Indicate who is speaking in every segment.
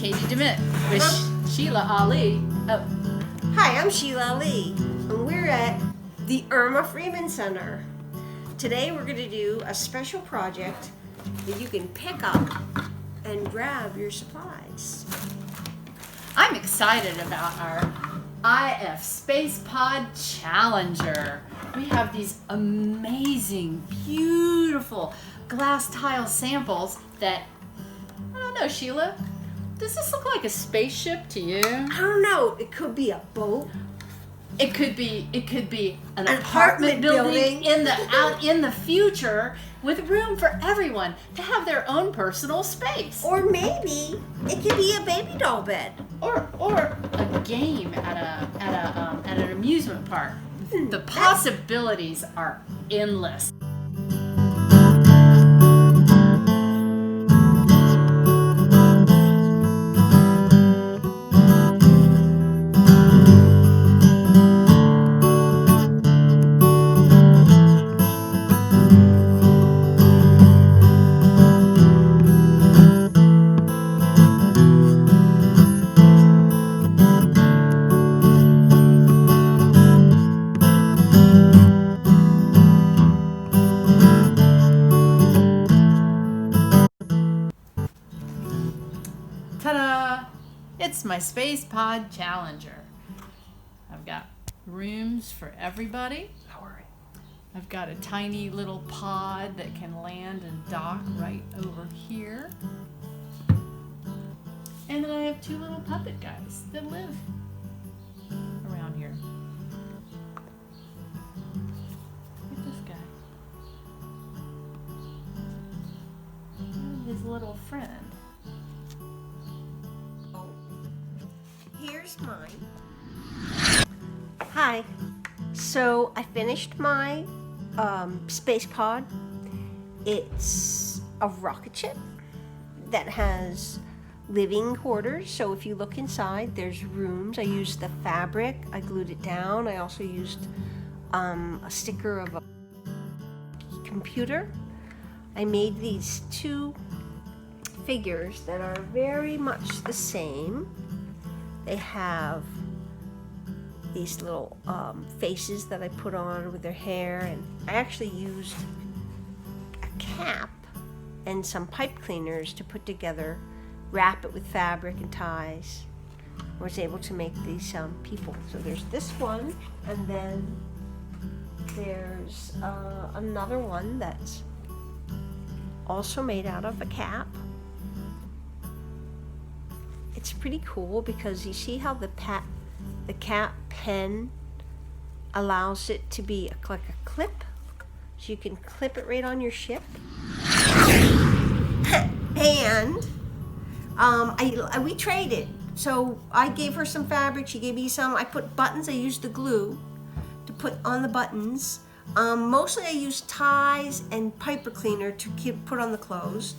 Speaker 1: Katie DeMitt with Sheila Ali. Oh.
Speaker 2: Hi, I'm Sheila Ali, and we're at the Irma Freeman Center. Today we're going to do a special project that you can pick up and grab your supplies.
Speaker 1: I'm excited about our IF Space Pod Challenger. We have these amazing, beautiful glass tile samples that, I don't know, Sheila, does this look like a spaceship to you?
Speaker 2: I don't know, it could be a boat.
Speaker 1: It could be an apartment building out in the future with room for everyone to have their own personal space.
Speaker 2: Or maybe it could be a baby doll bed.
Speaker 1: Or a game at an amusement park. The possibilities are endless. Ta-da! It's my Space Pod Challenger. I've got rooms for everybody. I've got a tiny little pod that can land and dock right over here. And then I have two little puppet guys that live around here. Look at this guy. And his little friend.
Speaker 2: Here's mine. Hi. So I finished my space pod. It's a rocket ship that has living quarters. So if you look inside, there's rooms. I used the Fabrc. I glued it down. I also used a sticker of a computer. I made these two figures that are very much the same. They have these little faces that I put on with their hair, and I actually used a cap and some pipe cleaners to put together, wrap it with fabric and ties. I was able to make these people. So there's this one, and then there's another one that's also made out of a cap. It's pretty cool because you see how the cap pen allows it to be like a clip, so you can clip it right on your ship. And we traded. So I gave her some fabric, she gave me some. I put buttons. I used the glue to put on the buttons. Mostly I used ties and paper cleaner to put on the clothes.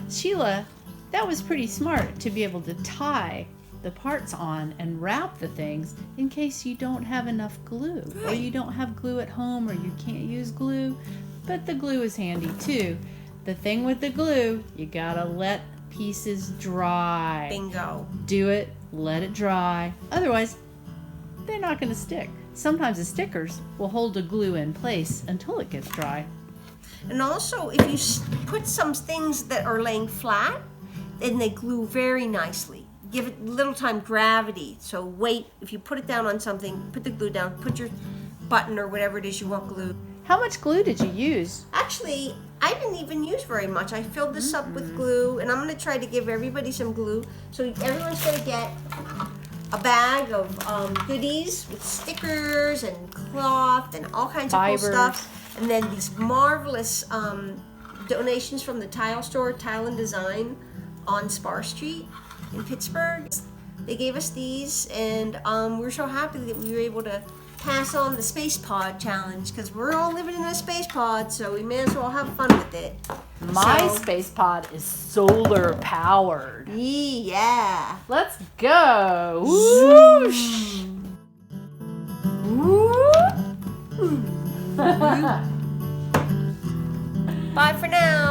Speaker 1: Sheila, that was pretty smart to be able to tie the parts on and wrap the things in case you don't have enough glue, or you don't have glue at home, or you can't use glue. But the glue is handy too. The thing with the glue, you gotta let pieces dry.
Speaker 2: Bingo.
Speaker 1: Do it, let it dry. Otherwise, they're not gonna stick. Sometimes the stickers will hold the glue in place until it gets dry.
Speaker 2: And also, if you put some things that are laying flat, then they glue very nicely. Give it little time gravity. So weight, if you put it down on something, put the glue down, put your button or whatever it is you want glued.
Speaker 1: How much glue did you use?
Speaker 2: Actually, I didn't even use very much. I filled this up with glue, and I'm gonna try to give everybody some glue. So everyone's gonna get a bag of goodies with stickers and cloth and all kinds of cool stuff. And then these marvelous donations from the tile store, Tile and Design on Spar Street in Pittsburgh. They gave us these, and we're so happy that we were able to pass on the Space Pod Challenge, because we're all living in a space pod, so we may as well have fun with it.
Speaker 1: My space pod is solar powered.
Speaker 2: Yeah.
Speaker 1: Let's go. Whoosh.
Speaker 2: Bye for now.